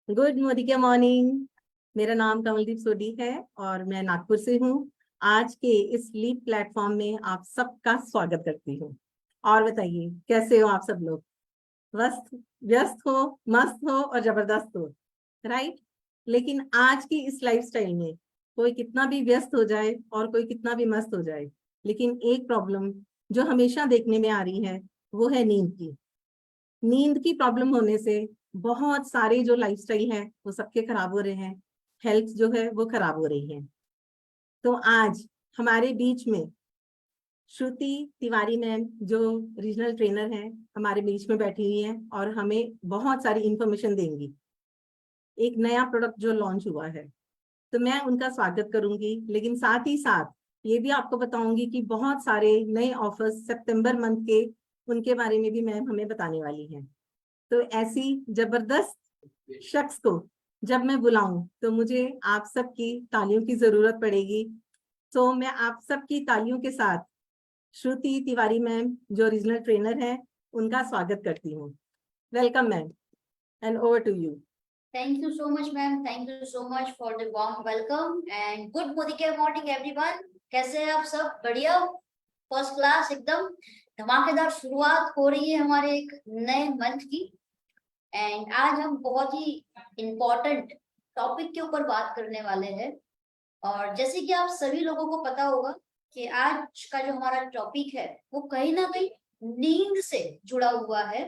Good मोदिका morning. मेरा नाम कमलदीप सोडी है और मैं नागपुर से हूँ। आज के इस लीप प्लेटफॉर्म में आप सबका स्वागत करती हूँ। और बताइए कैसे हो आप सब लोग? व्यस्त व्यस्त हो, मस्त हो और जबरदस्त हो, राइट? लेकिन आज की इस लाइफस्टाइल में कोई कितना भी व्यस्त हो जाए और कोई कितना भी मस्त हो जाए, लेकिन एक प्रॉब्लम जो हमेशा देखने में आ रही है वो है नींद की। नींद की प्रॉब्लम होने से बहुत सारे जो लाइफस्टाइल है वो सबके खराब हो रहे हैं। हेल्थ जो है वो खराब हो रही है। तो आज हमारे बीच में श्रुति तिवारी मैम जो रीजनल ट्रेनर हैं हमारे बीच में बैठी हुई हैं और हमें बहुत सारी इंफॉर्मेशन देंगी। एक नया प्रोडक्ट जो लॉन्च हुआ है, तो मैं उनका स्वागत करूंगी, लेकिन साथ ही साथ ये भी आपको बताऊंगी कि बहुत सारे नए ऑफर्स सितंबर मंथ के, उनके बारे में भी मैम हमें बताने वाली हैं। तो ऐसी जबरदस्त शख्स को जब मैं बुलाऊं तो मुझे आप सबकी तालियों की जरूरत पड़ेगी। तो मैं आप सबकी तालियों के साथ श्रुति तिवारी मैम जो रीजनल ट्रेनर है उनका स्वागत करती हूँ। Welcome ma'am, and over to you. Thank you so much, ma'am. Thank you so much for the warm welcome and good morning, everyone. कैसे हैं आप सब? बढ़िया, फर्स्ट क्लास, एकदम धमाकेदार शुरुआत हो रही है हमारे एक नए मंथ की। एंड आज हम बहुत ही इम्पोर्टेंट टॉपिक के ऊपर बात करने वाले हैं। और जैसे कि आप सभी लोगों को पता होगा कि आज का जो हमारा टॉपिक है वो कहीं ना कहीं नींद से जुड़ा हुआ है।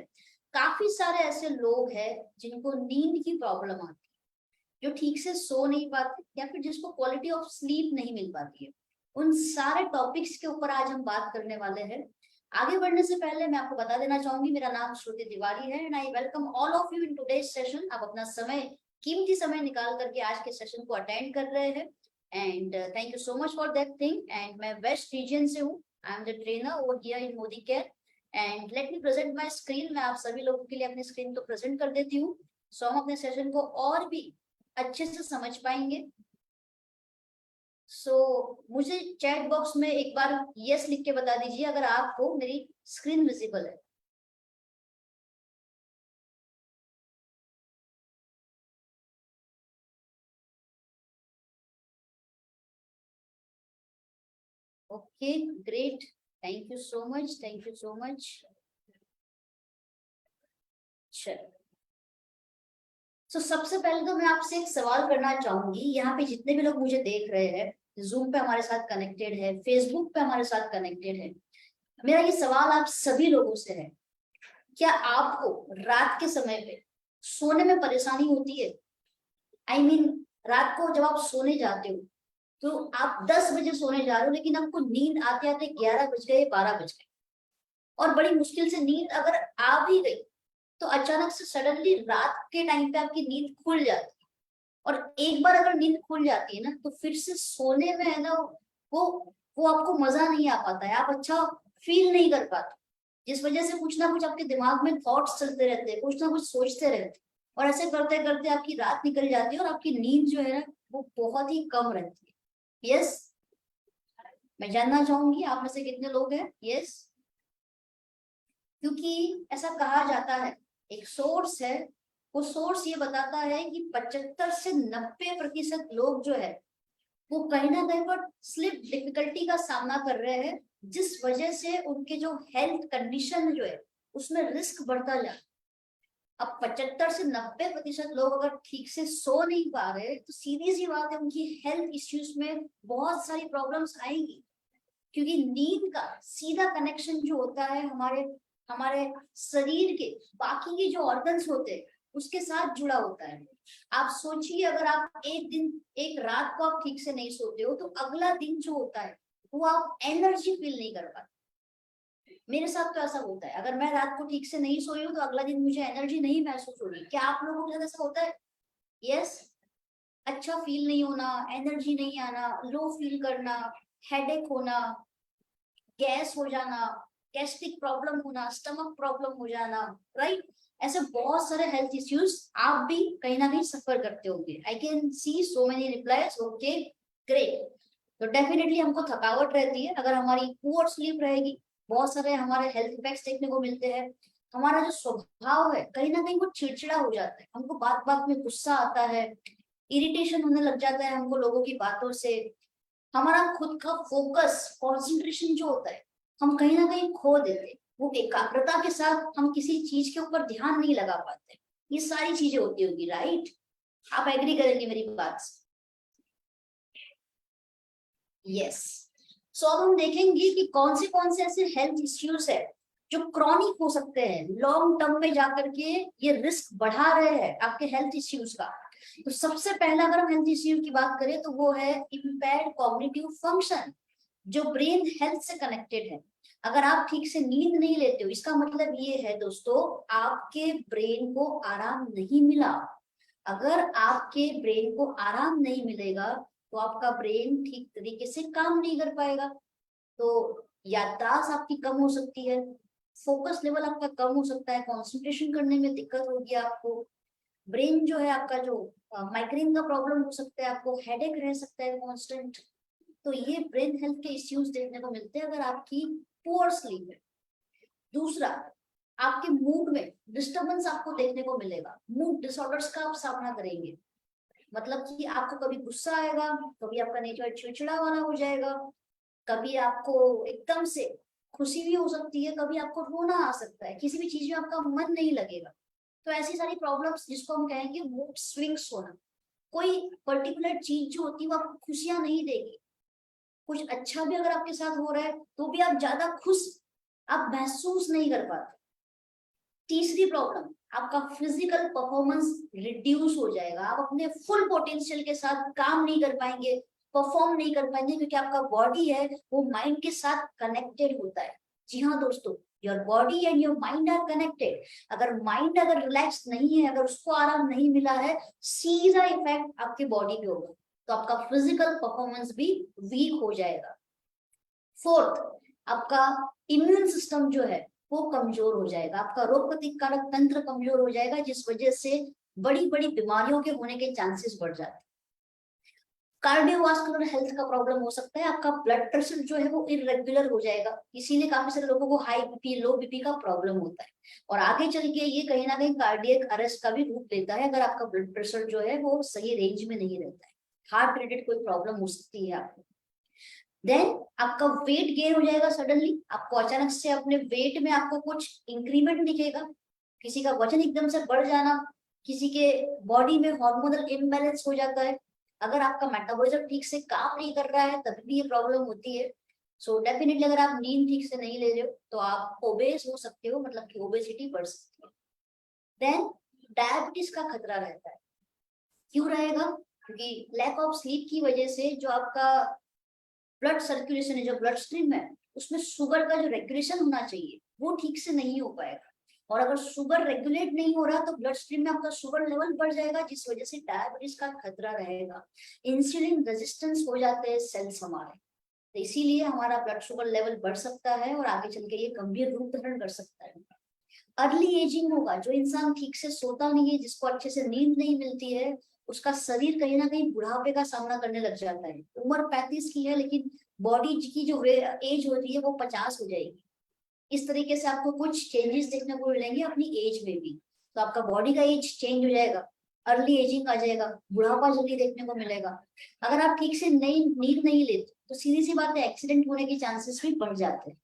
काफी सारे ऐसे लोग हैं जिनको नींद की प्रॉब्लम आती है, जो ठीक से सो नहीं पाते या फिर जिसको क्वालिटी ऑफ स्लीप नहीं मिल पाती है। उन सारे टॉपिक्स के ऊपर आज हम बात करने वाले हैं। आगे बढ़ने से पहले मैं आपको बता देना चाहूंगी, मेरा नाम श्रुति तिवारी है and I welcome all of you in today's session. आप अपना समय, कीमती समय निकाल करके आज के सेशन को अटेंड कर रहे हैं and thank you so much for that thing. And मैं वेस्ट रीजन से हूँ, I am the trainer over here in Modi care. And let me present my screen. मैं आप सभी लोगों के लिए अपनी स्क्रीन को प्रेजेंट कर देती हूँ, सो हम अपने सेशन को और भी अच्छे से समझ पाएंगे। मुझे चैट बॉक्स में एक बार यस लिख के बता दीजिए अगर आपको मेरी स्क्रीन विजिबल है। Okay, great, thank you so much, thank you so much. चलो, सबसे पहले तो मैं आपसे एक सवाल करना चाहूंगी। यहाँ पे जितने भी लोग मुझे देख रहे हैं, जूम पे हमारे साथ कनेक्टेड है, फेसबुक पे हमारे साथ कनेक्टेड है, मेरा ये सवाल आप सभी लोगों से है, क्या आपको रात के समय पे सोने में परेशानी होती है? आई मीन रात को जब आप सोने जाते हो तो आप 10 बजे सोने जा रहे हो, लेकिन आपको नींद आते आते 11 बज गए, 12 बज गए, और बड़ी मुश्किल से नींद अगर आ भी गई तो अचानक से सडनली रात के टाइम पे आपकी नींद खुल जाती है। और एक बार अगर नींद खुल जाती है ना, तो फिर से सोने में है ना, वो वो आपको मजा नहीं आ पाता है, आप अच्छा फील नहीं कर पाते, जिस वजह से कुछ ना कुछ आपके दिमाग में थॉट्स चलते रहते हैं, कुछ ना कुछ सोचते रहते हैं, और ऐसे करते करते आपकी रात निकल जाती है और आपकी नींद जो है ना वो बहुत ही कम रहती है। यस, मैं जानना चाहूंगी आप में से कितने लोग हैं यस। क्योंकि ऐसा कहा जाता है, एक सोर्स है, वो सोर्स ये बताता है कि 75 से 90% लोग जो है वो कहीं ना कहीं पर स्लीप डिफिकल्टी का सामना कर रहे हैं, जिस वजह से उनके जो हेल्थ कंडीशन जो है उसमें रिस्क बढ़ता जा रहा है। अब 75 से 90% लोग अगर ठीक से सो नहीं पा रहे तो सीधी सी बात है, उनकी हेल्थ इश्यूज में बहुत सारी प्रॉब्लम्स आएंगी। क्योंकि नींद का सीधा कनेक्शन जो होता है हमारे हमारे शरीर के बाकी के जो ऑर्गन्स होते हैं उसके साथ जुड़ा होता है। आप सोचिए, अगर आप एक दिन, एक रात को आप ठीक से नहीं सोते हो तो अगला दिन जो होता है वो आप एनर्जी फील नहीं कर पाते। मेरे साथ तो ऐसा होता है, अगर मैं रात को ठीक से नहीं सोई हूँ तो अगला दिन मुझे एनर्जी नहीं महसूस हो रही। क्या आप लोगों के साथ ऐसा होता है? यस, अच्छा फील नहीं होना, एनर्जी नहीं आना, लो फील करना, हेडेक होना, गैस हो जाना, गैस्ट्रिक प्रॉब्लम होना, स्टमक प्रॉब्लम हो जाना, राइट? ऐसे बहुत सारे हेल्थ इश्यूज आप भी कहीं ना कहीं सफर करते होंगे। I can see so many replies. Okay, great. तो डेफिनेटली हमको थकावट रहती है, अगर हमारी पुअर स्लीप रहेगी बहुत सारे हमारे हेल्थ इफेक्ट्स देखने को मिलते हैं। हमारा जो स्वभाव है कहीं ना कहीं वो चिड़चिड़ा हो जाता है, हमको बात बात में गुस्सा आता है, इरिटेशन होने लग जाता है हमको लोगों की बातों से। हमारा खुद का फोकस, कंसंट्रेशन जो होता है, हम कहीं ना कहीं खो देते हैं। वो एकाग्रता के साथ हम किसी चीज के ऊपर ध्यान नहीं लगा पाते। ये सारी चीजें होती होगी, राइट? आप एग्री करेंगे मेरी बात से? यस। सो अब हम देखेंगे कि कौन से ऐसे हेल्थ इश्यूज है जो क्रॉनिक हो सकते हैं, लॉन्ग टर्म में जाकर के ये रिस्क बढ़ा रहे हैं आपके हेल्थ इश्यूज का। तो सबसे पहला अगर हम हेल्थ इश्यूज की बात करें तो वो है इम्पेयर्ड कॉग्निटिव फंक्शन, जो ब्रेन हेल्थ से कनेक्टेड है। अगर आप ठीक से नींद नहीं लेते हो, इसका मतलब ये है दोस्तों, आपके ब्रेन को आराम नहीं मिला। अगर आपके ब्रेन को आराम नहीं मिलेगा तो आपका ब्रेन ठीक तरीके से काम नहीं कर पाएगा। तो याददाश्त आपकी कम हो सकती है, फोकस लेवल आपका कम हो सकता है, कंसंट्रेशन करने में दिक्कत होगी आपको। ब्रेन जो है आपका, जो माइग्रेन का प्रॉब्लम हो सकता है, आपको हेडेक रह सकता है कांस्टेंट। तो ये ब्रेन हेल्थ के इश्यूज देखने को मिलते हैं अगर आपकी पुअर स्लीप है। दूसरा, आपके मूड में डिस्टरबेंस आपको देखने को मिलेगा, मूड डिसऑर्डर्स का आप सामना करेंगे। मतलब कि आपको कभी गुस्सा आएगा, कभी आपका नेचर चिड़चिड़ा वाला हो जाएगा, कभी आपको एकदम से खुशी भी हो सकती है, कभी आपको रोना आ सकता है, किसी भी चीज में आपका मन नहीं लगेगा। तो ऐसी सारी प्रॉब्लम्स जिसको हम कहेंगे मूड स्विंग्स होना। कोई पर्टिकुलर चीज जो होती है वो आपको खुशियां नहीं देगी। कुछ अच्छा भी अगर आपके साथ हो रहा है तो भी आप ज्यादा खुश आप महसूस नहीं कर पाते। तीसरी प्रॉब्लम, आपका फिजिकल परफॉर्मेंस रिड्यूस हो जाएगा। आप अपने फुल पोटेंशियल के साथ काम नहीं कर पाएंगे, परफॉर्म नहीं कर पाएंगे, क्योंकि आपका बॉडी है वो माइंड के साथ कनेक्टेड होता है। जी हाँ दोस्तों, your body and your mind are connected. अगर माइंड अगर रिलैक्स नहीं है, अगर उसको आराम नहीं मिला है, सीधा इफेक्ट आपके बॉडी पे होगा, तो आपका फिजिकल परफॉर्मेंस भी वीक हो जाएगा। फोर्थ, आपका इम्यून सिस्टम जो है वो कमजोर हो जाएगा, आपका रोग प्रतिकारक तंत्र कमजोर हो जाएगा, जिस वजह से बड़ी बड़ी बीमारियों के होने के चांसेस बढ़ जाते हैं। कार्डियोवास्कुलर हेल्थ का प्रॉब्लम हो सकता है, आपका ब्लड प्रेशर जो है वो इरेगुलर हो जाएगा, इसीलिए काफी सारे लोगों को हाई बीपी, लो बीपी का प्रॉब्लम होता है। और आगे चल के ये कहीं ना कहीं कार्डियक अरेस्ट का भी रूप लेता है, अगर आपका ब्लड प्रेशर जो है वो सही रेंज में नहीं रहता है। हार्ट रिलेटेड कोई प्रॉब्लम हो सकती है आपको। देन आपका वेट गेन हो जाएगा सडनली, आपको अचानक से अपने वेट में आपको कुछ इंक्रीमेंट दिखेगा, किसी का वजन एकदम से बढ़ जाना, किसी के बॉडी में हार्मोनल इम्बैलेंस हो जाता है। अगर आपका मेटाबॉलिज्म ठीक से काम नहीं कर रहा है तब भी ये प्रॉब्लम होती है। सो डेफिनेटली अगर आप नींद ठीक से नहीं ले रहे हो तो आप ओबेस हो सकते हो, मतलब कि ओबेसिटी बढ़ सकती है। देन डायबिटीज का खतरा रहता है। क्यों रहेगा? क्योंकि लैक ऑफ स्लीप की वजह से जो आपका ब्लड सर्कुलेशन है, जो ब्लड स्ट्रीम है, उसमें शुगर का जो रेगुलेशन होना चाहिए वो ठीक से नहीं हो पाएगा। और अगर शुगर रेगुलेट नहीं हो रहा तो ब्लड स्ट्रीम में आपका शुगर लेवल बढ़ जाएगा, जिस वजह से डायबिटीज का खतरा रहेगा। इंसुलिन रेजिस्टेंस हो जाते हैं सेल्स हमारे, तो इसीलिए हमारा ब्लड शुगर लेवल बढ़ सकता है और आगे चल के ये गंभीर रूप धारण कर सकता है। अर्ली एजिंग होगा, जो इंसान ठीक से सोता नहीं है, जिसको अच्छे से नींद नहीं मिलती है, उसका शरीर कहीं ना कहीं बुढ़ापे का सामना करने लग जाता है। उम्र 35 की है लेकिन बॉडी की जो एज होती है वो 50 हो जाएगी। इस तरीके से आपको कुछ चेंजेस देखने को मिलेंगे अपनी एज में भी। तो आपका बॉडी का एज चेंज हो जाएगा, अर्ली एजिंग आ जाएगा, बुढ़ापा जल्दी देखने को मिलेगा। अगर आप ठीक से नई नींद नहीं लेते तो सीधी सी बात है, एक्सीडेंट होने के चांसेस भी बढ़ जाते हैं,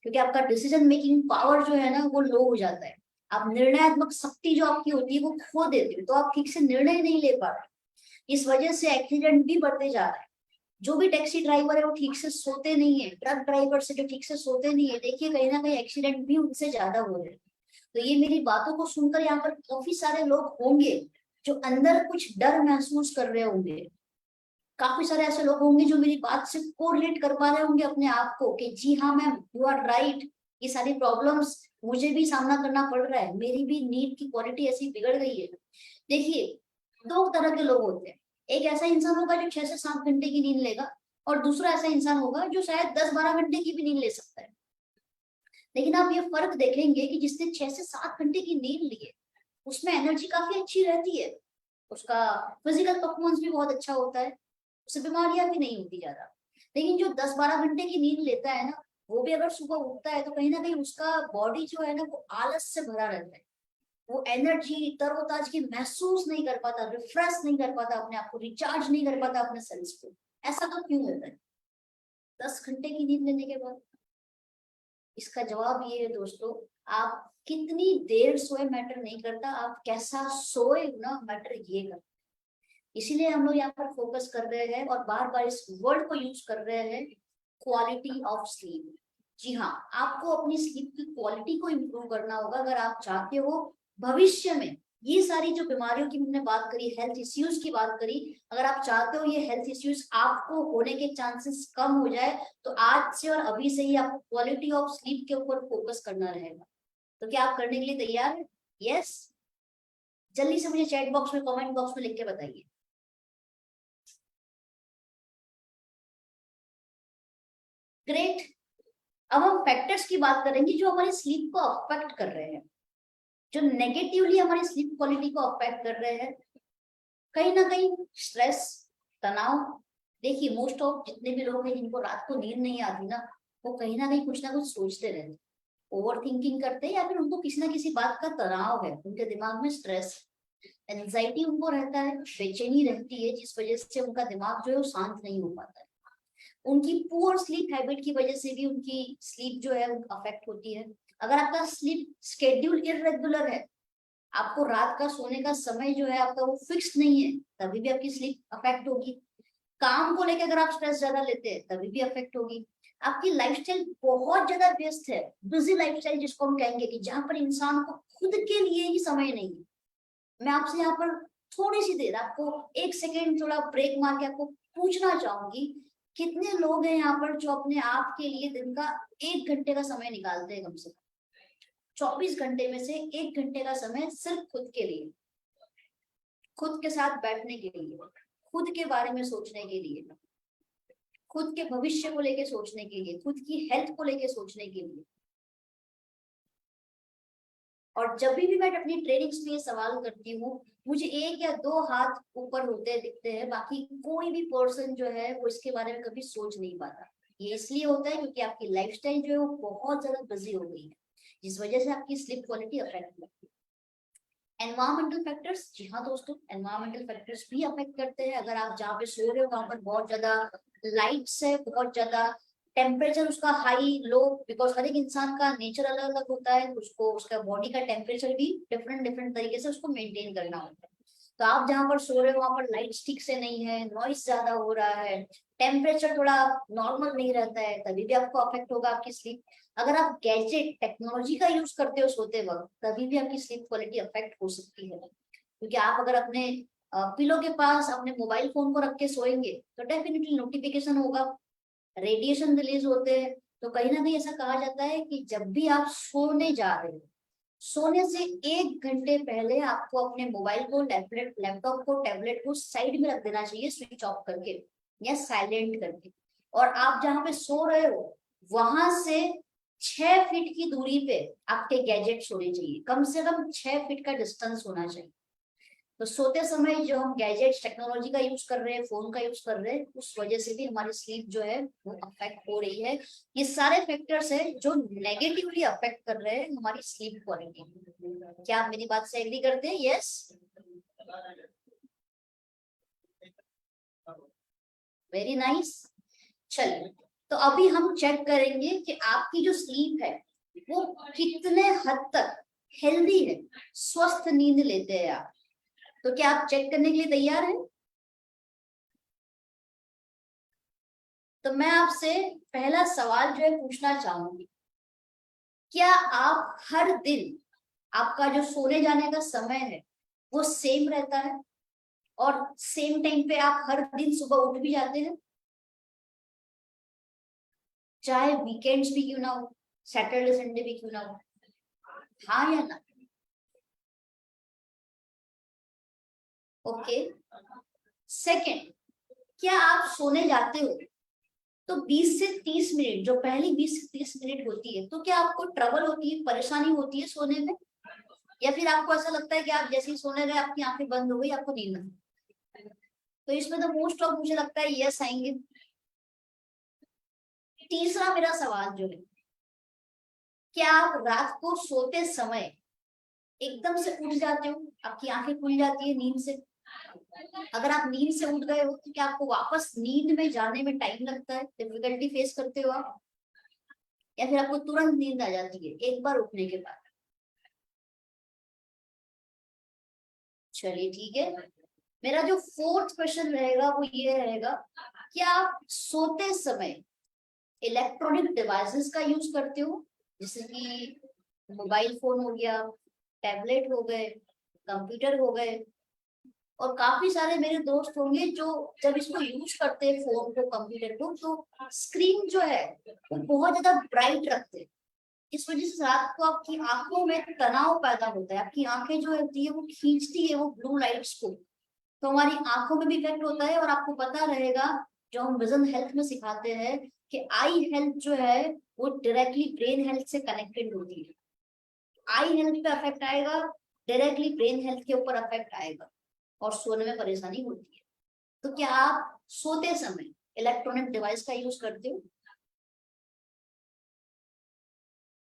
क्योंकि आपका डिसीजन मेकिंग पावर जो है ना वो लो हो जाता है। आप निर्णयात्मक शक्ति जो आपकी होती है वो खो देते हो, तो आप ठीक से निर्णय नहीं ले पा रहे। इस वजह से एक्सीडेंट भी बढ़ते जा रहा है। जो भी टैक्सी ड्राइवर है वो ठीक से सोते नहीं है, ट्रक ड्राइवर से जो ठीक से सोते नहीं है, देखिए कहीं ना कहीं एक्सीडेंट भी उनसे ज्यादा हो रहे हैं। तो ये मेरी बातों को सुनकर यहाँ पर काफी सारे लोग होंगे जो अंदर कुछ डर महसूस कर रहे होंगे। काफी सारे ऐसे लोग होंगे जो मेरी बात से कोरिलेट कर पा रहे होंगे अपने आप को कि जी हाँ मैम, यू आर राइट, ये सारी प्रॉब्लम्स मुझे भी सामना करना पड़ रहा है, मेरी भी नींद की क्वालिटी ऐसी बिगड़ गई है। देखिए, दो तरह के लोग होते हैं। एक ऐसा इंसान होगा जो 6 से 7 घंटे की नींद लेगा, और दूसरा ऐसा इंसान होगा जो शायद 10-12 घंटे की भी नींद ले सकता है। लेकिन आप ये फर्क देखेंगे कि जिसने 6 से 7 घंटे की नींद ली है उसमें एनर्जी काफी अच्छी रहती है, उसका फिजिकल परफॉर्मेंस भी बहुत अच्छा होता है, उससे बीमारियां भी नहीं होती ज्यादा। लेकिन जो 10-12 घंटे की नींद लेता है ना, वो भी अगर सुबह उठता है तो कहीं ना कहीं उसका बॉडी जो है ना वो आलस से भरा रहता है, वो एनर्जी तरोताजगी महसूस नहीं कर पाता, रिफ्रेश नहीं कर पाता अपने आप को, रिचार्ज नहीं कर पाता अपने सेल्स को। ऐसा तो क्यों होता है 10 घंटे की नींद लेने के बाद? इसका जवाब ये है दोस्तों, आप कितनी देर सोए मैटर नहीं करता, आप कैसा सोए ना मैटर ये करता। इसीलिए हम लोग यहाँ पर फोकस कर रहे हैं और बार बार इस वर्ड को यूज कर रहे हैं, क्वालिटी ऑफ स्लीप। जी हाँ, आपको अपनी स्लीप की क्वालिटी को इम्प्रूव करना होगा अगर आप चाहते हो भविष्य में ये सारी जो बीमारियों की हमने बात करी, हेल्थ इश्यूज की बात करी, अगर आप चाहते हो ये हेल्थ इश्यूज आपको होने के चांसेस कम हो जाए, तो आज से और अभी से ही आपको क्वालिटी ऑफ स्लीप के ऊपर फोकस करना रहेगा। तो क्या आप करने के लिए तैयार है? यस? जल्दी से मुझे चैट बॉक्स में, कमेंट बॉक्स में लिख के बताइए। ग्रेट। अब हम फैक्टर्स की बात करेंगे जो हमारी स्लीप को अफेक्ट कर रहे हैं, जो नेगेटिवली हमारी स्लीप क्वालिटी को अफेक्ट कर रहे हैं। कहीं ना कहीं स्ट्रेस, तनाव। देखिए मोस्ट ऑफ जितने भी लोग हैं जिनको रात को नींद नहीं आती ना, वो कहीं ना कुछ सोचते रहते, ओवर थिंकिंग करते हैं, या फिर उनको किसी ना किसी बात का तनाव है, उनके दिमाग में स्ट्रेस, एंजाइटी उनको रहता है, बेचैनी रहती है, जिस वजह से उनका दिमाग जो है वो शांत नहीं हो पाता है। उनकी पुअर स्लीप हैबिट की वजह से भी उनकी स्लीप जो है अफेक्ट होती है। अगर आपका स्लीप शेड्यूल इरेगुलर है, आपको रात का सोने का समय जो है आपका वो फिक्स नहीं है, तभी भी आपकी स्लीप अफेक्ट होगी। काम को लेकर अगर आप स्ट्रेस ज्यादा लेते हैं तभी भी अफेक्ट होगी। आपकी लाइफस्टाइल बहुत ज्यादा व्यस्त है, बिजी लाइफस्टाइल जिसको हम कहेंगे, कि जहां पर इंसान को खुद के लिए ही समय नहीं है। मैं आपसे यहाँ पर थोड़ी सी देर, आपको 1 सेकेंड थोड़ा ब्रेक मार के आपको पूछना चाहूंगी, कितने लोग हैं यहाँ पर जो अपने आप के लिए दिन का 1 घंटे का समय निकालते हैं? कम से कम 24 घंटे में से 1 घंटे का समय सिर्फ खुद के लिए, खुद के साथ बैठने के लिए, खुद के बारे में सोचने के लिए, खुद के भविष्य को लेके सोचने के लिए, खुद की हेल्थ को लेके सोचने के लिए। और जब भी मैं अपनी ट्रेनिंग्स में ये सवाल करती हूँ, मुझे 1 या 2 हाथ ऊपर होते दिखते हैं, बाकी कोई भी पर्सन जो है वो इसके बारे में कभी सोच नहीं पाता। ये इसलिए होता है क्योंकि आपकी लाइफस्टाइल जो है वो बहुत ज्यादा बिजी हो गई है, जिस वजह से आपकी स्लीप क्वालिटी अफेक्ट होती है। एनवायरमेंटल फैक्टर्स, जी हाँ दोस्तों, एनवायरमेंटल फैक्टर्स भी अफेक्ट करते हैं। अगर आप जहाँ पे सो रहे हो वहां पर बहुत ज्यादा लाइट्स है, बहुत ज्यादा टेम्परेचर उसका हाई लो, बिकॉज हर एक इंसान का नेचर अलग अलग होता है, उसको उसका बॉडी का टेम्परेचर भी डिफरेंट डिफरेंट तरीके से उसको मेंटेन करना होता है। तो आप जहाँ पर सो रहे हो वहां पर लाइट ठीक से नहीं है, नॉइस ज्यादा हो रहा है, टेम्परेचर थोड़ा नॉर्मल नहीं रहता है, तभी भी आपको अफेक्ट होगा आपकी स्लीप। अगर आप गैजेट टेक्नोलॉजी का यूज करते हो सोते वक्त, तभी भी आपकी स्लीप क्वालिटी अफेक्ट हो सकती है। क्योंकि आप अगर अपने पिलो के पास अपने मोबाइल फोन को रख के सोएंगे तो डेफिनेटली नोटिफिकेशन होगा, रेडिएशन रिलीज होते हैं। तो कहीं ना कहीं ऐसा कहा जाता है कि जब भी आप सोने जा रहे हो, सोने से 1 घंटे पहले आपको अपने मोबाइल को, लैपटॉप को, टैबलेट को साइड में रख देना चाहिए, स्विच ऑफ करके या साइलेंट करके। और आप जहाँ पे सो रहे हो वहां से 6 फीट की दूरी पे आपके गैजेट्स होने चाहिए, कम से कम 6 फीट का डिस्टेंस होना चाहिए। तो सोते समय जो हम गैजेट्स टेक्नोलॉजी का यूज कर रहे हैं, फोन का यूज कर रहे हैं, उस वजह से भी हमारी स्लीप जो है वो अफेक्ट हो रही है। ये सारे फैक्टर्स है जो नेगेटिवली अफेक्ट कर रहे हैं हमारी स्लीप क्वालिटी। क्या आप मेरी बात से एग्री करते हैं? यस? Very nice. चलिए, तो अभी हम चेक करेंगे कि आपकी जो स्लीप है वो कितने हद तक हेल्दी है, स्वस्थ नींद लेते हैं आप। तो क्या आप चेक करने के लिए तैयार हैं? तो मैं आपसे पहला सवाल जो है पूछना चाहूंगी, क्या आप हर दिन आपका जो सोने जाने का समय है वो सेम रहता है, और सेम टाइम पे आप हर दिन सुबह उठ भी जाते हैं, चाहे वीकेंड्स भी क्यों ना हो, सैटरडे संडे भी क्यों ना हो? हाँ या ना? ओके। सेकंड, क्या आप सोने जाते हो तो 20 से 30 मिनट, जो पहली 20 से 30 मिनट होती है, तो क्या आपको ट्रबल होती है, परेशानी होती है सोने में, या फिर आपको ऐसा लगता है कि आप जैसे ही सोने गए आपकी आंखें बंद हो गई, आपको नींद आ गई? तो इसमें तो मोस्ट ऑफ मुझे लगता है यस आएंगे। तीसरा मेरा सवाल जो है, क्या आप रात को सोते समय एकदम से उठ जाते हो, आपकी आंखें खुल जाती है नींद से? अगर आप नींद से उठ गए हो तो क्या आपको वापस नींद में जाने में टाइम लगता है, डिफिकल्टी फेस करते हो आप, या फिर आपको तुरंत नींद आ जाती है एक बार उठने के बाद? चलिए ठीक है, मेरा जो फोर्थ क्वेश्चन रहेगा वो ये रहेगा, क्या आप सोते समय इलेक्ट्रॉनिक डिवाइसेस का यूज करते हो, जैसे कि मोबाइल फोन हो गया, टैबलेट हो गए, कंप्यूटर हो गए? और काफी सारे मेरे दोस्त होंगे जो जब इसको यूज करते हैं फोन को, कंप्यूटर को, तो स्क्रीन जो है वो बहुत ज्यादा ब्राइट रखते हैं। इस वजह से रात को आपकी आंखों में तनाव पैदा होता है, आपकी आंखें जो होती है वो खींचती है वो ब्लू लाइट्स को, तो हमारी आंखों में भी इफेक्ट होता है। और आपको पता रहेगा, जो हम विजन हेल्थ में सिखाते हैं कि आई हेल्थ जो है वो डायरेक्टली ब्रेन हेल्थ से कनेक्टेड होती है। आई हेल्थ पे अफेक्ट आएगा, डायरेक्टली ब्रेन हेल्थ के ऊपर अफेक्ट आएगा और सोने में परेशानी होती है। तो क्या आप सोते समय इलेक्ट्रॉनिक डिवाइस का यूज करते हो?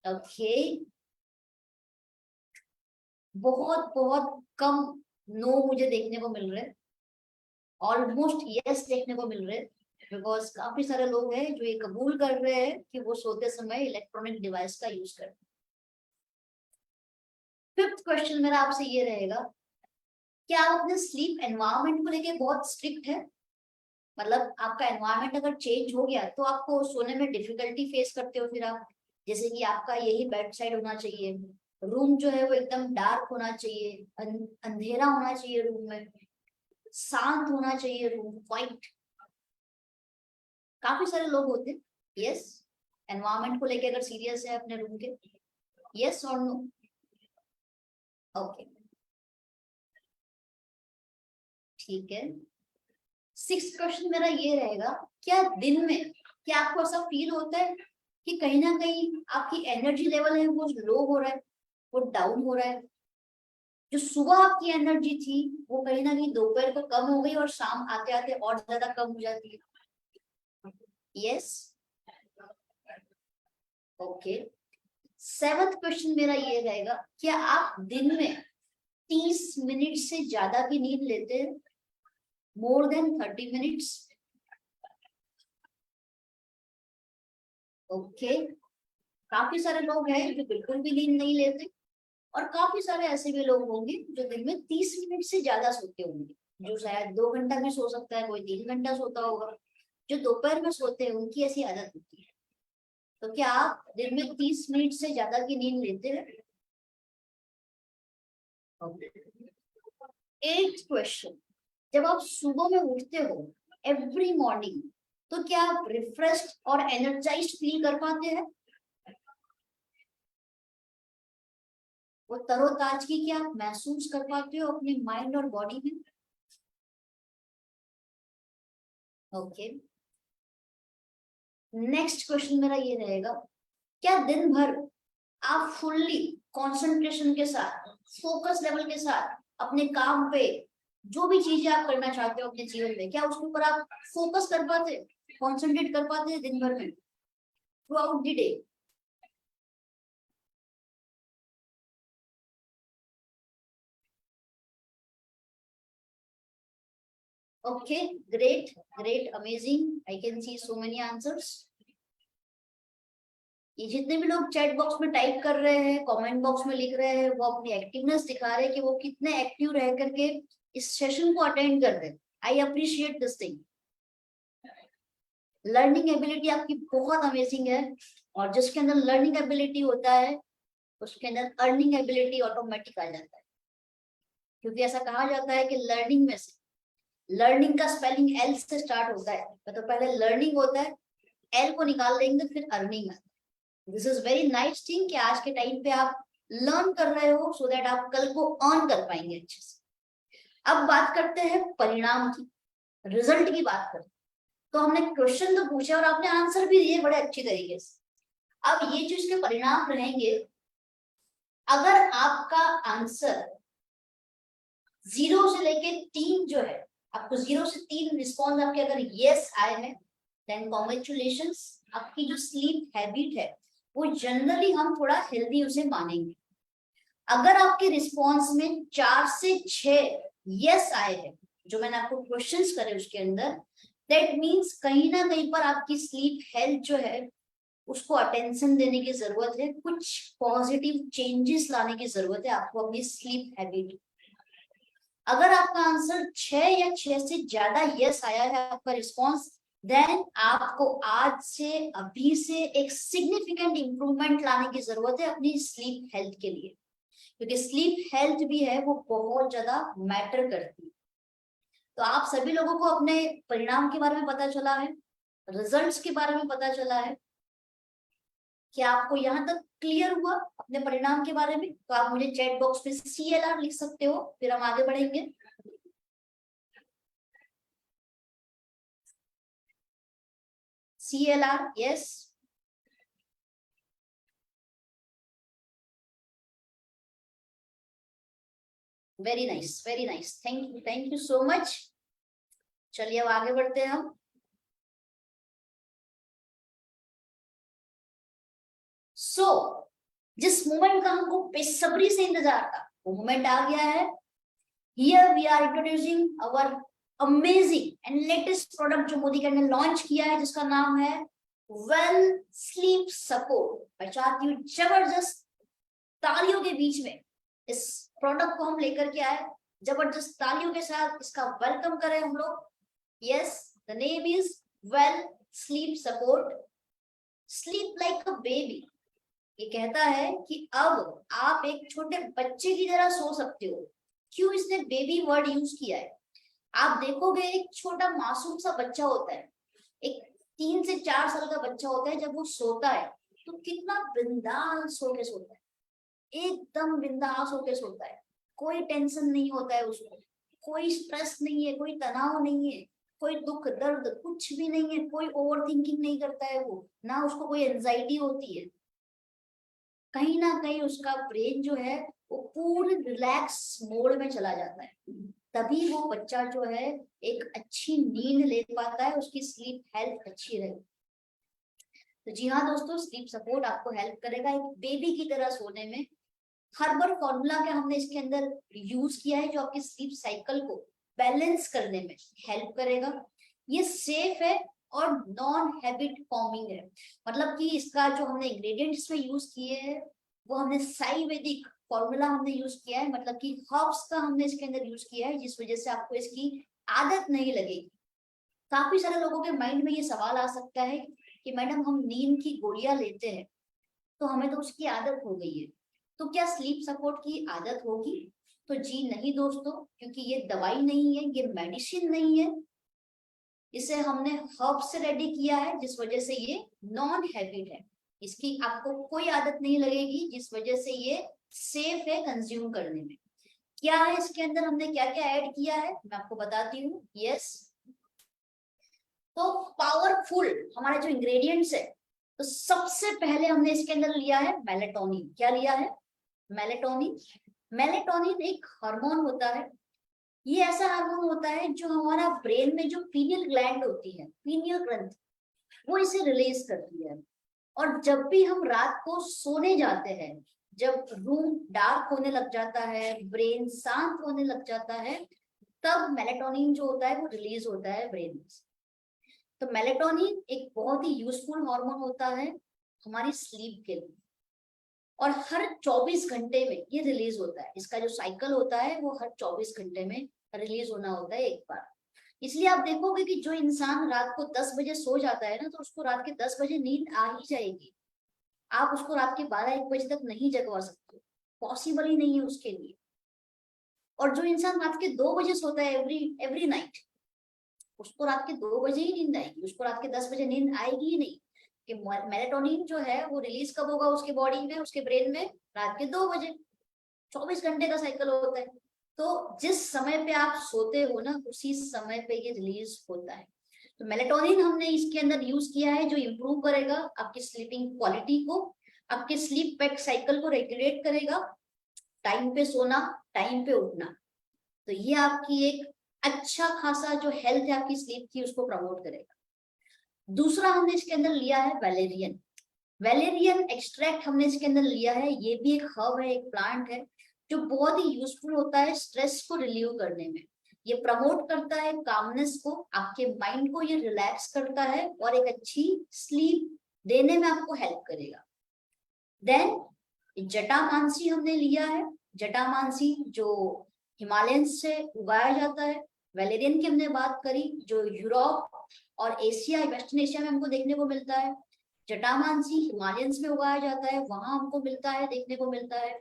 ओके, बहुत बहुत कम नो मुझे देखने को मिल रहे हैं, ऑलमोस्ट यस देखने को मिल रहे हैं, बिकॉज काफी सारे लोग हैं जो ये कबूल कर रहे हैं कि वो सोते समय इलेक्ट्रॉनिक डिवाइस का यूज करते हैं। फिफ्थ क्वेश्चन मेरा आपसे ये रहेगा, क्या आप अपने स्लीप एनवायरनमेंट को लेके बहुत स्ट्रिक्ट है? मतलब आपका एनवायरनमेंट अगर चेंज हो गया तो आपको सोने में डिफिकल्टी फेस करते हो फिर आप? जैसे कि आपका यही बेड साइड होना चाहिए, रूम जो है वो एकदम डार्क होना चाहिए, अंधेरा होना चाहिए रूम में, शांत होना चाहिए रूम, व्हाइट। काफी सारे लोग होते हैं यस एनवायरनमेंट को लेके अगर सीरियस है अपने रूम के, यस और नो? ओके ठीक है। सिक्स क्वेश्चन मेरा ये रहेगा, क्या दिन में क्या आपको ऐसा फील होता है कि कहीं ना कहीं आपकी एनर्जी लेवल है वो लो हो रहा है, वो डाउन हो रहा है? जो सुबह आपकी एनर्जी थी वो कहीं ना कहीं दोपहर को कम हो गई और शाम आते आते और ज्यादा कम हो जाती है? Yes okay. सेवंथ क्वेश्चन मेरा ये रहेगा, क्या आप दिन में 30 मिनट से ज्यादा की नींद लेते हैं, मोर देन 30 मिनट्स? ओके, काफी सारे लोग हैं जो बिल्कुल भी नींद नहीं लेते, और काफी सारे ऐसे भी लोग होंगे जो दिन में 30 मिनट से ज्यादा सोते होंगे, जो शायद 2 घंटा भी सो सकता है, कोई 3 घंटा सोता होगा। जो दोपहर में सोते हैं उनकी ऐसी आदत होती है। तो क्या आप दिन में 30 मिनट से ज्यादा की नींद लेते हैं? एट्थ क्वेश्चन, जब आप सुबह में उठते हो एवरी मॉर्निंग, तो क्या आप रिफ्रेश्ड और एनर्जाइज्ड फील कर पाते हैं? वो तरोताजगी क्या आप महसूस कर पाते हो अपने माइंड और बॉडी में? ओके, नेक्स्ट क्वेश्चन मेरा ये रहेगा, क्या दिन भर आप फुल्ली कंसंट्रेशन के साथ, फोकस लेवल के साथ अपने काम पे, जो भी चीजें आप करना चाहते हो अपने जीवन में, क्या उसके ऊपर आप फोकस कर पाते, कंसंट्रेट कर पाते दिन भर में, through out the day? Okay great great amazing, I can see so many answers. ये जितने भी लोग चैट बॉक्स में टाइप कर रहे हैं, कमेंट बॉक्स में लिख रहे हैं, वो अपनी एक्टिवनेस दिखा रहे हैं कि वो कितने एक्टिव रह करके इस सेशन को अटेंड कर रहे हैं। I appreciate this thing. Learning ability आपकी बहुत अमेजिंग है, और जिसके अंदर लर्निंग एबिलिटी होता है उसके अंदर अर्निंग एबिलिटी ऑटोमेटिक आ जाता है, क्योंकि ऐसा कहा जाता है कि लर्निंग में से, लर्निंग का स्पेलिंग एल से स्टार्ट होता है, तो पहले लर्निंग होता है, एल को निकाल देंगे फिर अर्निंग आता है। This is very nice thing कि आज के टाइम पे आप लर्न कर रहे हो सो दैट आप कल को अर्न कर पाएंगे अच्छे से। अब बात करते हैं परिणाम की, रिजल्ट की बात करते हैं। तो हमने क्वेश्चन तो पूछे और आपने आंसर भी दिए बड़े अच्छी तरीके से। अब ये जो इसके परिणाम रहेंगे, अगर आपका आंसर 0 से लेके 3 जो है, आपको 0 से 3 रिस्पॉन्स आपके अगर यस आए हैं, देन कॉन्ग्रेचुलेशंस, आपकी जो स्लीप हैबिट है वो जनरली हम थोड़ा हेल्दी उसे मानेंगे। अगर आपके रिस्पॉन्स में 4 से 6 यस आए हैं, जो मैंने आपको क्वेश्चंस करे उसके अंदर, दैट मीन्स कहीं ना कहीं पर आपकी स्लीप हेल्थ जो है उसको अटेंशन देने की जरूरत है, कुछ पॉजिटिव चेंजेस लाने की जरूरत है आपको अपनी स्लीप हैबिट। अगर आपका आंसर 6 या 6 से ज्यादा यस आया है आपका रिस्पॉन्स, देन आपको आज से अभी से एक सिग्निफिकेंट इंप्रूवमेंट लाने की जरूरत है अपनी स्लीप हेल्थ के लिए, क्योंकि स्लीप हेल्थ भी है वो बहुत ज्यादा मैटर करती है। तो आप सभी लोगों को अपने परिणाम के बारे में पता चला है, रिजल्ट्स के बारे में पता चला है। क्या आपको यहाँ तक क्लियर हुआ अपने परिणाम के बारे में? तो आप मुझे चैट बॉक्स में CLR लिख सकते हो, फिर हम आगे बढ़ेंगे। CLR, yes. Very nice, very nice, thank you so much. चलिए अब आगे बढ़ते हैं हम। जिस मोमेंट का हमको बेसब्री से इंतजार था वो मोमेंट आ गया है। Here we are introducing our amazing and latest product जो मोदी ने लॉन्च किया है, जिसका नाम है वेल स्लीप सपोर्ट। मैं चाहती हूँ जबरदस्त तालियों के बीच में इस प्रोडक्ट को हम लेकर के आए, जबरदस्त तालियों के साथ इसका वेलकम करें हम लोग। Yes, the name is well sleep support, sleep like a baby. ये कहता है कि अब आप एक छोटे बच्चे की तरह सो सकते हो। क्यों इसने बेबी वर्ड यूज किया है? आप देखोगे एक छोटा मासूम सा बच्चा होता है, एक 3 से 4 साल का बच्चा होता है, जब वो सोता है तो कितना बिंदास होके सोता है, एकदम बिंदास होके सोता है। कोई टेंशन नहीं होता है उसको, कोई स्ट्रेस नहीं है, कोई तनाव नहीं है, कोई दुख दर्द कुछ भी नहीं है, कोई ओवर थिंकिंग नहीं करता है वो, ना उसको कोई एंजाइटी होती है। कहीं ना कहीं उसका ब्रेन जो है वो पूरे रिलैक्स मोड में चला जाता है, तभी वो बच्चा जो है एक अच्छी नींद ले पाता है, उसकी स्लीप हेल्थ अच्छी रहे। तो जी हाँ दोस्तों, स्लीप सपोर्ट आपको हेल्प करेगा एक बेबी की तरह सोने में। हर्बल फॉर्मूला का हमने इसके अंदर यूज किया है, जो आपकी स्लीप साइकिल को बैलेंस करने में हेल्प करेगा। ये सेफ है और नॉन हैबिट फॉर्मिंग है, मतलब कि इसका जो हमने इंग्रेडिएंट इसमें यूज किए हैं वो हमने आयुर्वेदिक फॉर्मूला हमने यूज किया है, मतलब कि हर्ब्स का हमने इसके अंदर यूज किया है, जिस वजह से आपको इसकी आदत नहीं लगेगी। काफी सारे लोगों के माइंड में ये सवाल आ सकता है कि मैडम हम नींद की गोलियां लेते हैं तो हमें तो उसकी आदत हो गई है, तो क्या स्लीप सपोर्ट की आदत होगी? तो जी नहीं दोस्तों, क्योंकि ये दवाई नहीं है, ये मेडिसिन नहीं है, इसे हमने हर्ब से रेडी किया है, जिस वजह से ये नॉन हैबिट है। इसकी आपको कोई आदत नहीं लगेगी, जिस वजह से ये सेफ है कंज्यूम करने में। क्या है इसके अंदर, हमने क्या क्या ऐड किया है मैं आपको बताती हूँ। यस, तो पावरफुल हमारे जो इंग्रेडिएंट्स है, तो सबसे पहले हमने इसके अंदर लिया है मेलेटोनिन। क्या लिया है? मेलेटोनिन। मेलेटोनिन एक हार्मोन होता है, ये ऐसा हार्मोन होता है जो हमारा ब्रेन में जो पीनियल ग्लैंड होती है, पीनियल ग्रंथ, वो इसे रिलीज करती है। और जब भी हम रात को सोने जाते हैं, जब रूम डार्क होने लग जाता है, ब्रेन शांत होने लग जाता है, तब मेलेटोनिन जो होता है वो रिलीज होता है ब्रेन में। तो मेलेटोनिन एक बहुत ही यूजफुल हार्मोन होता है हमारी स्लीप के लिए, और हर 24 घंटे में ये रिलीज होता है। इसका जो साइकिल होता है वो हर 24 घंटे में रिलीज होना होता है एक बार। इसलिए आप देखोगे कि जो इंसान रात को 10 बजे सो जाता है ना, तो उसको रात के 10 बजे नींद आ ही जाएगी। आप उसको रात के 12-1 बजे तक नहीं जगवा सकते, पॉसिबल ही नहीं है उसके लिए। और जो इंसान रात के 2 बजे सोता है एवरी नाइट, उसको रात के 2 बजे ही नींद आएगी, उसको रात के 10 बजे नींद आएगी ही नहीं। कि मेलेटोनिन जो है वो रिलीज कब होगा उसके बॉडी में, उसके ब्रेन में? रात के 2 बजे। 24 घंटे का साइकिल होता है, तो जिस समय पे आप सोते हो ना, उसी समय पे ये रिलीज होता है। तो मेलेटोनिन हमने इसके अंदर यूज किया है, जो इंप्रूव करेगा आपकी स्लीपिंग क्वालिटी को, आपके स्लीप पैक साइकिल को रेगुलेट करेगा, टाइम पे सोना, टाइम पे उठना। तो ये आपकी एक अच्छा खासा जो हेल्थ है आपकी स्लीप की, उसको प्रमोट करेगा। दूसरा हमने इसके अंदर लिया है वैलेरियन। वैलेरियन एक्सट्रैक्ट हमने इसके अंदर लिया है। ये भी एक हर्ब है, एक प्लांट है जो बहुत ही यूजफुल होता है स्ट्रेस को रिलीव करने में। ये प्रमोट करता है कामनेस को, आपके माइंड को ये रिलैक्स करता है और एक अच्छी स्लीप देने में आपको हेल्प करेगा। देन जटामांसी हमने लिया है। जटामांसी जो हिमालयन से उगाया जाता है। वैलेरियन की हमने बात करी जो यूरोप और एशिया, वेस्टर्न एशिया में हमको देखने को मिलता है। जटामांसी हिमालयंस में उगाया जाता है, वहां हमको मिलता है, देखने को मिलता है।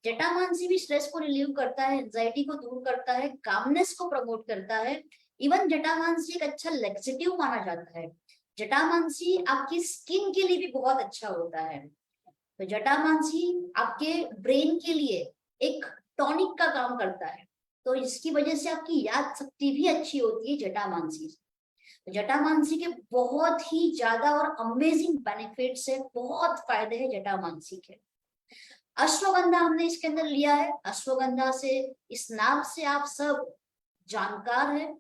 जटामांसी भी स्ट्रेस को रिलीव करता है, एंजाइटी को दूर करता है, कामनेस को प्रमोट करता है। इवन जटामांसी एक अच्छा लेक्सेटिव माना जाता है। जटामांसी आपकी स्किन के लिए भी बहुत अच्छा होता है। तो जटामांसी आपके ब्रेन के लिए एक टॉनिक का काम करता है, तो इसकी वजह से आपकी याद शक्ति भी अच्छी होती है जटामांसी से। तो जटामांसी के बहुत ही ज्यादा और अमेजिंग बेनिफिट्स है, बहुत फायदे हैं जटामांसी के। अश्वगंधा हमने इसके अंदर लिया है। अश्वगंधा से, इस नाम से आप सब जानकार है।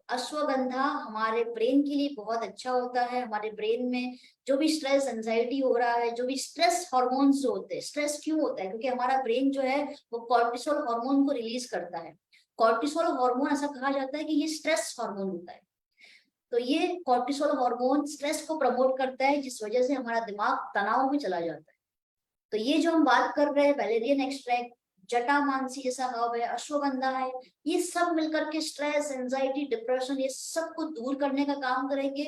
अश्वगंधा हमारे ब्रेन के लिए बहुत अच्छा होता है। हमारे ब्रेन में जो भी स्ट्रेस, एंजाइटी हो रहा है, जो भी स्ट्रेस हार्मोन्स जो होते हैं, स्ट्रेस क्यों होता है? क्योंकि हमारा ब्रेन जो है वो कॉर्टिसोल हार्मोन को रिलीज करता है। कॉर्टिसोल हार्मोन, ऐसा कहा जाता है कि ये स्ट्रेस हार्मोन होता है। तो ये कॉर्टिसोल हार्मोन स्ट्रेस को प्रमोट करता है, जिस वजह से हमारा दिमाग तनाव में चला जाता है। तो ये जो हम बात कर रहे हैं वैलेरियन एक्सट्रैक्ट, जटामांसी जैसा हर्ब है, अश्वगंधा है, ये सब मिलकर के स्ट्रेस, एंजाइटी, डिप्रेशन, ये सब को दूर करने का काम करेंगे,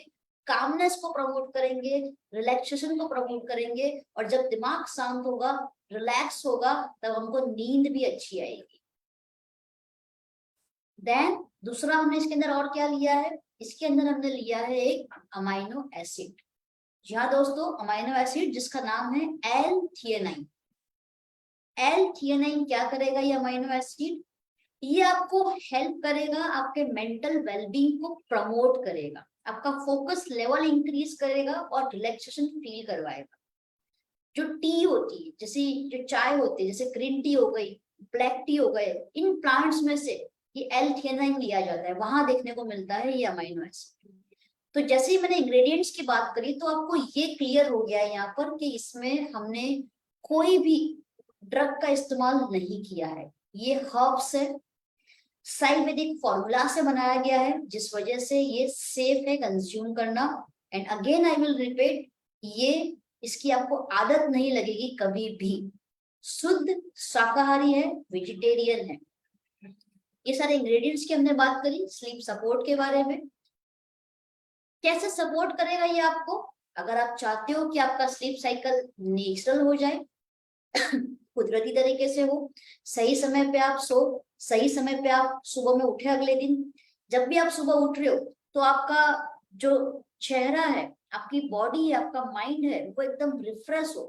कामनेस को प्रमोट करेंगे, रिलैक्सेशन को प्रमोट करेंगे। और जब दिमाग शांत होगा, रिलैक्स होगा, तब हमको नींद भी अच्छी आएगी। देन दूसरा हमने इसके अंदर और क्या लिया है? इसके अंदर हमने लिया है एक अमाइनो एसिड। जी हाँ दोस्तों, अमाइनो एसिड जिसका नाम है एल-थियोनाइन। एल-थियोनाइन क्या करेगा? ये अमाइनो एसिड ये आपको हेल्प करेगा, आपके मेंटल वेलबींग को प्रमोट करेगा, आपका फोकस लेवल इंक्रीज करेगा और रिलैक्सेशन फील करवाएगा। जो टी होती है, जैसे जो चाय होती है, जैसे ग्रीन टी हो गई, ब्लैक टी हो गए, इन प्लांट्स में से ये एल-थियोनाइन लिया जाता है, वहां देखने को मिलता है ये अमाइनो एसिड। तो जैसे ही मैंने इंग्रेडिएंट्स की बात करी तो आपको ये क्लियर हो गया है यहाँ पर कि इसमें हमने कोई भी ड्रग का इस्तेमाल नहीं किया है। ये हर्ब्स है, आयुर्वेदिक फॉर्मूला से बनाया गया है, जिस वजह से ये सेफ है कंज्यूम करना। And again I will repeat, ये इसकी आपको आदत नहीं लगेगी कभी भी। शुद्ध शाकाहारी है, वेजिटेरियन है। ये सारे इंग्रेडिएंट्स की हमने बात करी। स्लीप सपोर्ट के बारे में, कैसे सपोर्ट करेगा ये आपको? अगर आप चाहते हो कि आपका स्लीप साइकिल नेचुरल हो जाए, कुदरती तरीके से हो, सही समय पे आप सो, सही समय पे आप सुबह में उठे अगले दिन, जब भी आप सुबह उठ रहे हो तो आपका जो चेहरा है, आपकी बॉडी है, आपका माइंड है, वो एकदम रिफ्रेश हो,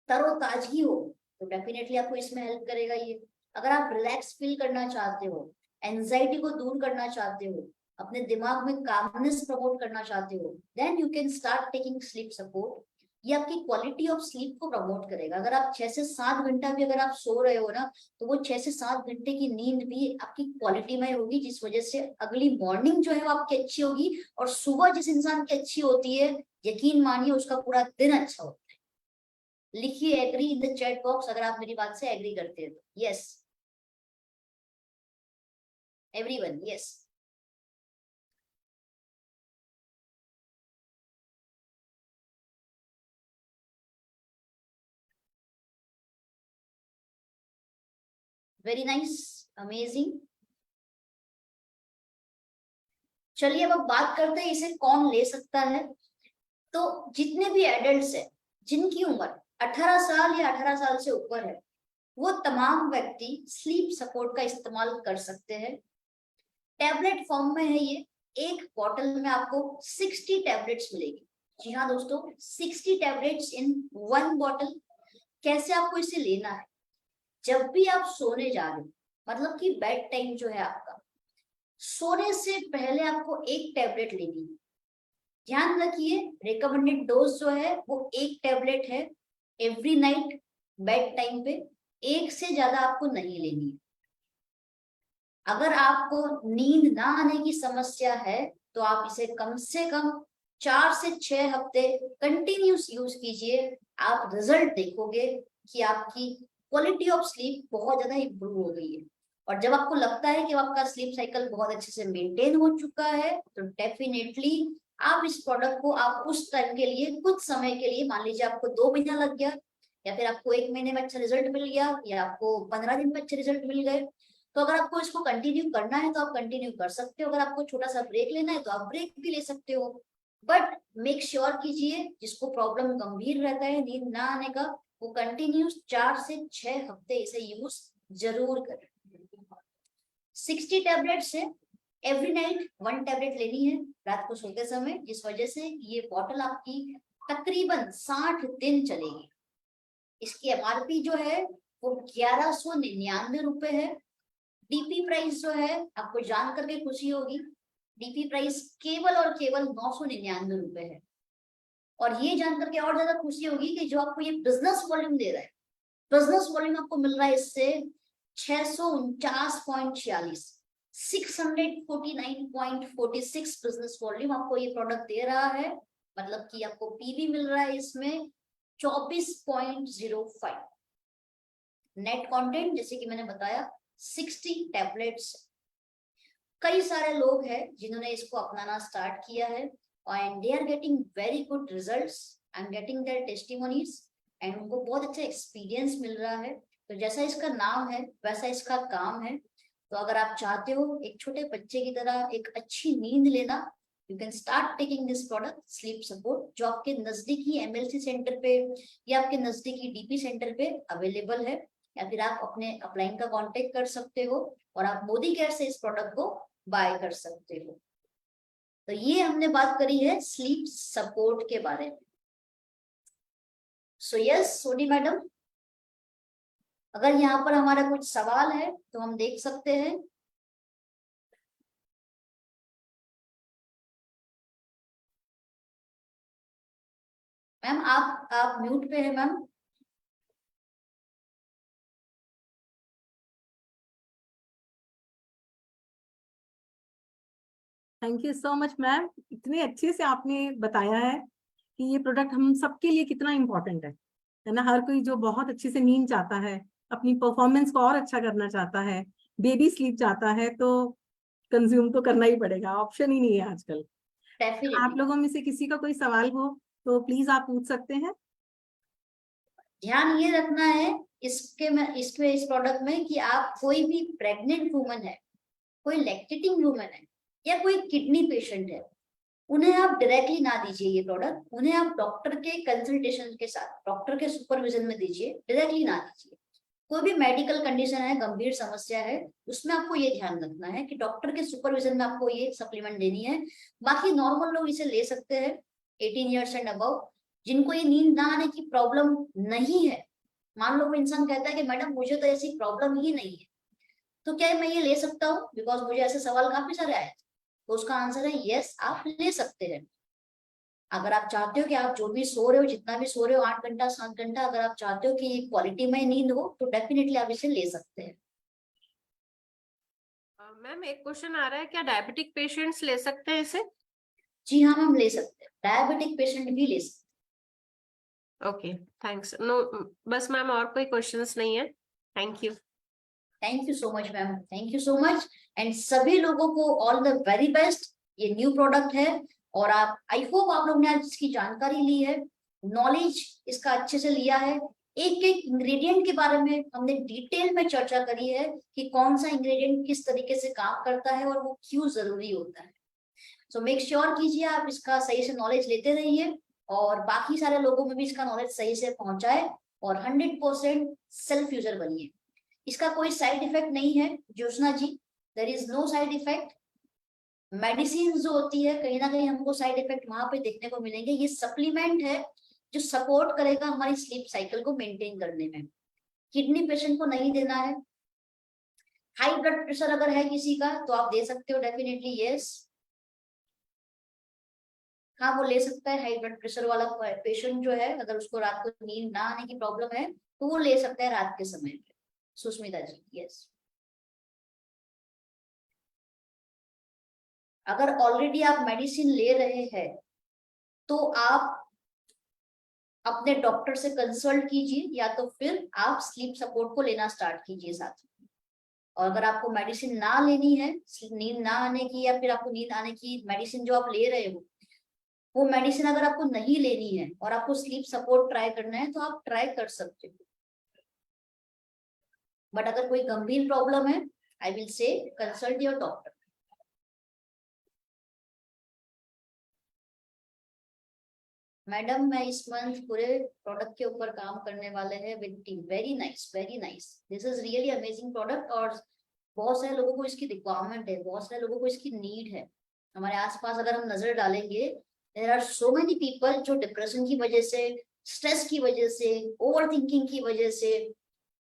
तरोताजगी हो, तो डेफिनेटली आपको इसमें हेल्प करेगा ये। अगर आप रिलैक्स फील करना चाहते हो, एंजाइटी को दूर करना चाहते हो, अपने दिमाग में कामनेस प्रमोट करना चाहते हो, then you can start taking sleep support. ये आपकी क्वालिटी ऑफ स्लीप को प्रमोट करेगा। अगर आप 6 से 7 घंटा भी अगर आप सो रहे हो ना, तो वो 6 से 7 घंटे की नींद भी आपकी क्वालिटी में होगी, जिस वजह से अगली मॉर्निंग जो है वो आपकी अच्छी होगी। और सुबह जिस इंसान की अच्छी होती है, यकीन मानिए उसका पूरा दिन अच्छा होता है। लिखिए agree in the chat box अगर आप मेरी बात से एग्री करते हैं तो। Yes everyone, yes. Very nice, amazing. चलिए अब बात करते हैं इसे कौन ले सकता है। तो जितने भी एडल्ट्स हैं जिनकी उम्र 18 साल या 18 साल से ऊपर है, वो तमाम व्यक्ति स्लीप सपोर्ट का इस्तेमाल कर सकते हैं। टैबलेट फॉर्म में है ये। एक बॉटल में आपको 60 टैबलेट्स मिलेगी। जी हाँ दोस्तों, 60 टैबलेट्स इन 1 बॉटल। कैसे आपको इसे लेना है? जब भी आप सोने जा रहे हो, मतलब कि बेड टाइम जो है आपका, सोने से पहले आपको एक टैबलेट लेनी है। ध्यान रखिए, रिकमेंडेड डोज जो है वो 1 टैबलेट है एवरी नाइट बेड टाइम पे। एक से ज्यादा आपको नहीं लेनी है। अगर आपको नींद ना आने की समस्या है तो आप इसे कम से कम 4 से 6 हफ्ते कंटिन्यूस यूज कीजिए, आप रिजल्ट देखोगे कि आपकी क्वालिटी ऑफ स्लीप बहुत ज्यादा इंप्रूव हो गई है। और जब आपको लगता है कि आपका स्लीप साइकिल बहुत अच्छे से मेंटेन हो चुका है, तो डेफिनेटली आप इस प्रोडक्ट को आप उस टाइम के लिए, कुछ समय के लिए, मान लीजिए आपको 2 महीना लग गया, या फिर आपको 1 महीने में अच्छा रिजल्ट मिल गया, या आपको 15 दिन में अच्छे रिजल्ट मिल गए, तो अगर आपको इसको कंटिन्यू करना है तो आप कंटिन्यू कर सकते हो। अगर आपको छोटा सा ब्रेक लेना है तो आप ब्रेक भी ले सकते हो। बट मेक श्योर कीजिए, जिसको प्रॉब्लम गंभीर रहता है नींद ना आने का, वो कंटिन्यूस 4 से 6 हफ्ते इसे यूज जरूर करें। 60 टैबलेट्स है, एवरी नाइट 1 टैबलेट लेनी है रात को सोते समय, जिस वजह से ये बॉटल आपकी तकरीबन 60 दिन चलेगी। इसकी एमआरपी जो है वो 1199 रुपए है। डीपी प्राइस जो है, आपको जान करके खुशी होगी, डीपी प्राइस केवल और केवल 999 रुपए है। और ये जान करके और ज्यादा खुशी होगी कि जो आपको ये बिजनेस वॉल्यूम दे रहा है, बिजनेस वॉल्यूम आपको मिल रहा है इससे 649.46, 649.46 बिजनेस वॉल्यूम आपको ये प्रोडक्ट दे रहा है। मतलब कि आपको पीवी मिल रहा है इसमें 24.05। नेट कंटेंट जैसे कि मैंने बताया 60 टैबलेट्स। कई सारे लोग हैं जिन्होंने इसको अपनाना स्टार्ट किया है and they are getting very good results, I am getting their testimonies, and उनको बहुत अच्छा एक्सपीरियंस मिल रहा है। तो जैसा इसका नाम है वैसा इसका काम है। तो अगर आप चाहते हो एक छोटे बच्चे की तरह एक अच्छी नींद लेना, you can start taking this product sleep support, जो आपके नजदीकी एमएलसी सेंटर पे या आपके नजदीकी डीपी सेंटर पे अवेलेबल है, या फिर आप अपने अपलाइन का कांटेक्ट कर सकते हो और आप मोदी केयर से इस प्रोडक्ट को बाय कर सकते हो। तो ये हमने बात करी है स्लीप सपोर्ट के बारे में। सो यस सोनी मैडम, अगर यहाँ पर हमारा कुछ सवाल है तो हम देख सकते हैं। मैम आप म्यूट पे है ma'am. Thank you so much ma'am, इतने अच्छे से आपने बताया है कि ये प्रोडक्ट हम सबके लिए कितना इम्पोर्टेंट है ना। हर कोई जो बहुत अच्छे से नींद चाहता है, अपनी परफॉर्मेंस को और अच्छा करना चाहता है, बेबी स्लीप चाहता है, तो कंज्यूम तो करना ही पड़ेगा, ऑप्शन ही नहीं है आजकल। आप डेफिनेटली लोगों में से किसी का कोई सवाल हो तो प्लीज आप पूछ सकते हैं। ध्यान ये रखना है इसके में, इसके इस प्रोडक्ट में, कि आप कोई भी प्रेग्नेंट वुमन है, कोई लैक्टेटिंग वुमन है, या कोई किडनी पेशेंट है, उन्हें आप डायरेक्टली ना दीजिए ये प्रोडक्ट। उन्हें आप डॉक्टर के कंसल्टेशन के साथ, डॉक्टर के सुपरविजन में दीजिए, डायरेक्टली ना दीजिए। कोई भी मेडिकल कंडीशन है, गंभीर समस्या है, उसमें आपको ये ध्यान रखना है कि डॉक्टर के सुपरविजन में आपको ये सप्लीमेंट देनी है। बाकी नॉर्मल लोग इसे ले सकते हैं 18 ईयर्स एंड अबव, जिनको ये नींद ना आने की प्रॉब्लम नहीं है। मान लो कोई इंसान कहता है कि मैडम मुझे तो ऐसी प्रॉब्लम ही नहीं है, तो क्या मैं ये ले सकता हूँ? बिकॉज मुझे ऐसे सवाल काफी सारे आए थे। तो उसका आंसर है यस, आप ले सकते हैं। अगर आप चाहते हो कि आप जो भी सो रहे हो, जितना भी सो रहे हो, 8 घंटा 7 घंटा, अगर आप चाहते हो कि क्वालिटी में नींद हो, तो डेफिनेटली आप इसे ले सकते हैं। मैम एक क्वेश्चन आ रहा है, क्या डायबिटिक पेशेंट्स ले सकते हैं इसे? जी हाँ मैम, ले सकते हैं, डायबिटिक पेशेंट भी ले सकते ओके थैंक्स। नो बस मैम, और कोई क्वेश्चंस नहीं है। Thank you. हैं। Thank you so much ma'am, thank you so much, and सभी लोगों को ऑल द वेरी बेस्ट। ये न्यू प्रोडक्ट है और आप, आई होप आप लोग ने आज इसकी जानकारी ली है, नॉलेज इसका अच्छे से लिया है। एक एक इंग्रेडिएंट के बारे में हमने डिटेल में चर्चा करी है कि कौन सा इंग्रेडिएंट किस तरीके से काम करता है और वो क्यों जरूरी होता है। सो मेक श्योर कीजिए आप इसका सही से नॉलेज लेते रहिए और बाकी सारे लोगों में भी इसका नॉलेज सही से पहुंचाए, और 100% सेल्फ यूजर बनिए। इसका कोई साइड इफेक्ट नहीं है Jyotsna ji, there is no side effect. Medicine जो होती है कहीं ना कहीं हमको साइड इफेक्ट वहां पे देखने को मिलेंगे, ये सप्लीमेंट है जो सपोर्ट करेगा हमारी स्लीप साइकिल को मेंटेन करने में। किडनी पेशेंट को नहीं देना है। हाई ब्लड प्रेशर अगर है किसी का तो आप दे सकते हो, डेफिनेटली यस, हाँ वो ले सकता है। हाई ब्लड प्रेशर वाला पेशेंट जो है, अगर उसको रात को नींद ना आने की प्रॉब्लम है तो वो ले सकता है रात के समय पे। सुष्मिता जी यस। अगर ऑलरेडी आप मेडिसिन ले रहे हैं तो आप अपने डॉक्टर से कंसल्ट कीजिए, या तो फिर आप स्लीप सपोर्ट को लेना स्टार्ट कीजिए साथ में। और अगर आपको मेडिसिन ना लेनी है, नींद ना आने की, या फिर आपको नींद आने की मेडिसिन जो आप ले रहे हो, वो मेडिसिन अगर आपको नहीं लेनी है और आपको स्लीप सपोर्ट ट्राई करना है, तो आप ट्राई कर सकते हो। बट अगर कोई गंभीर प्रॉब्लम है, I will say consult your doctor. Madam, मैं इस मंथ पूरे प्रोडक्ट के ऊपर काम करने वाले हैं with team. Very nice, very nice, this is really amazing product. और बहुत सारे लोगों को इसकी रिक्वायरमेंट है, बहुत सारे लोगों को इसकी नीड है। हमारे आसपास अगर हम नजर डालेंगे, there are so many people जो डिप्रेशन की वजह से, स्ट्रेस की वजह से, ओवर थिंकिंग की वजह से,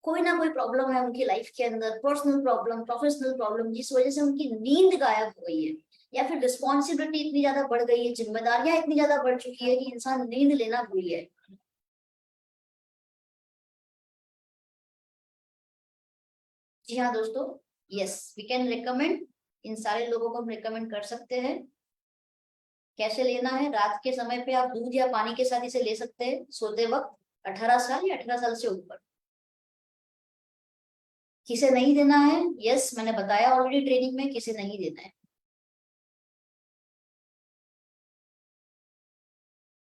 कोई ना कोई प्रॉब्लम है उनकी लाइफ के अंदर, पर्सनल प्रॉब्लम, प्रोफेशनल प्रॉब्लम, जिस वजह से उनकी नींद गायब हो गई है, या फिर रिस्पॉन्सिबिलिटी इतनी ज्यादा बढ़ गई है, जिम्मेदारियां इतनी ज्यादा बढ़ चुकी है कि इंसान नींद लेना भूल गया है। जी हाँ दोस्तों, यस, वी कैन रिकमेंड। इन सारे लोगों को हम रिकमेंड कर सकते हैं। कैसे लेना है? रात के समय पे आप दूध या पानी के साथ इसे ले सकते हैं सोते वक्त, 18 साल या 18 साल से ऊपर। किसे नहीं देना है? यस, मैंने बताया ऑलरेडी ट्रेनिंग में किसे नहीं देना है।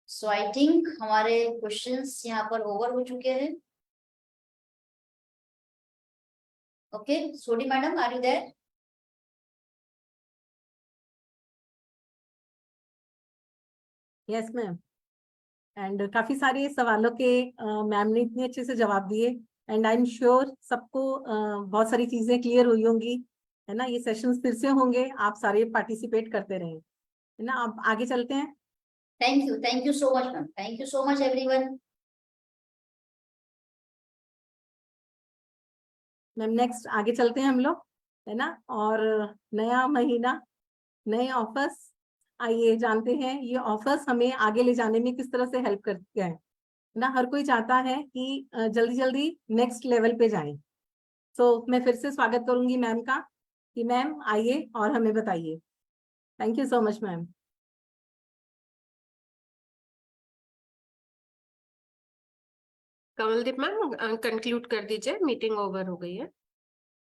सो आई थिंक हमारे क्वेश्चंस यहाँ पर ओवर हो चुके हैं। Okay, Sodhi madam, are you there? Yes ma'am. And काफी सारे सवालों के मैम ने इतने अच्छे से जवाब दिए, एंड आई एम श्योर सबको बहुत सारी चीजें क्लियर हुई होंगी, है ना। ये सेशंस फिर से होंगे, आप सारे पार्टिसिपेट करते रहें, है ना। अब आगे चलते हैं। Thank you so much ma'am, thank you so much everyone. Ma'am next आगे चलते हैं हम लोग, है ना। और नया महीना, नए ऑफर्स, आइए जानते हैं ये ऑफर्स हमें आगे ले जाने में किस तरह से हेल्प करते हैं ना। हर कोई चाहता है कि जल्दी जल्दी नेक्स्ट लेवल पे जाएं। सो मैं फिर से स्वागत करूंगी मैम का, कि मैम आइए और हमें बताइए। Thank you so much ma'am. Kamaldeep ma'am conclude कर दीजिए, मीटिंग ओवर हो गई है।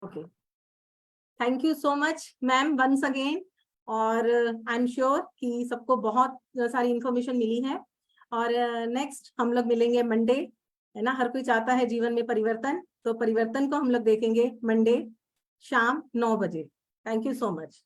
Okay, thank you so much ma'am once again. और आई एम श्योर कि सबको बहुत सारी इंफॉर्मेशन मिली है। और नेक्स्ट हम लोग मिलेंगे मंडे, है ना। हर कोई चाहता है जीवन में परिवर्तन, तो परिवर्तन को हम लोग देखेंगे मंडे शाम 9 बजे। Thank you so much.